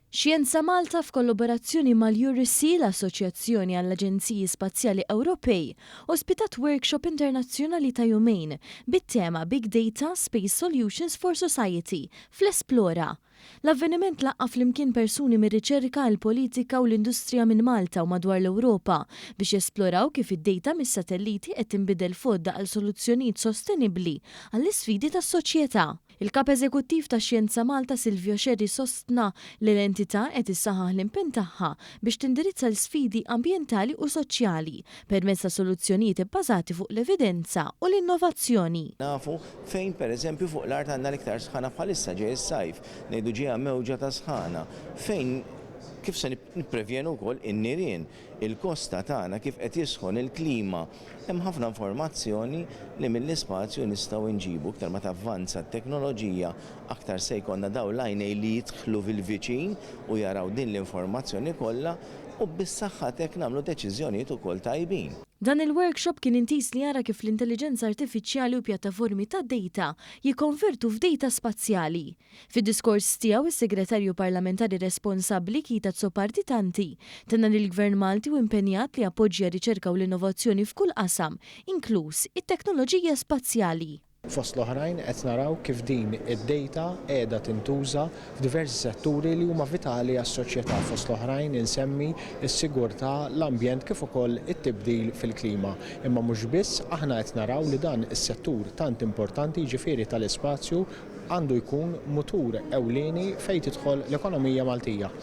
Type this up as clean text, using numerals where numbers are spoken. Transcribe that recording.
Xjenza Malta f'kollaborazzjoni mal-EURISI, l-Assoċjazzjoni għall-Aġenziji Spazjali Ewropej, ospitat workshop internazzjonali ta' jumejn bit-tema Big Data Space Solutions for Society fl-Esplora. L-avveniment laqqa flimkien persuni mir-riċerka, il-politika u l-industrija minn Malta u madwar l-Ewropa biex jesploraw kif id-data mis-satelliti qed tinbidel fodda għal soluzzjonijiet sostenibbli għall-isfidi tas-soċjetà. Il-kap eżekuttiv ta' Xjenza Malta Silvio Xerri sostna li l-entità qed issaħħaħ l-impenn tagħha biex tindirizza l-sfidi ambjentali u soċjali permezz ta' soluzzjonijiet ibbażati fuq l-evidenza u l-innovazzjoni. Nafu fejn pereżempju fuq l-art għandna l-iktar sħana bħalissa ġej is-sajf, ngħidu ġejja mewġa ta' sħana. Fejn kif se nipprevjenu wkoll in-nirien, il-kosta tagħna kif qed jisħon il-klima. Hemm ħafna informazzjoni li mill-ispazju nistgħu nġibu aktar ma tavvanza t-teknoloġija, aktar se jkollna dawn l-għajnej li jidħlu fil-viċin u jaraw din l-informazzjoni kollha u bis-saħħa hekk nagħmlu deċiżjonijiet ukoll tajbin. Dan il-workshop kien intis li jara kif l-intelligenza artifiċjali u pjattaformi ta' data jikkonvertu f'data spazjali. Fid-diskors tiegħu is-Segretarju Parlamentari responsabbli Kita Zzopardi tenna li l-Gvern Malti u impenjat li appoġġja riċerka u l-innovazzjoni f'kull qasam, inkluż it-teknoloġija spazjali. Fost l-oħrajn qed naraw kif din id-data qiegħda tintuża f'diversi setturi li huma vitali għas-soċjetà. Fost l-oħrajn insemmi s-sigurtà, l-ambjent kif ukoll it-tibdil fil-klima. Imma mhux biss aħna qed naraw li dan is-settur tant importanti ġifieri tal-ispazju għandu jkun mutur ewlieni fejn tidħol l-ekonomija Maltija.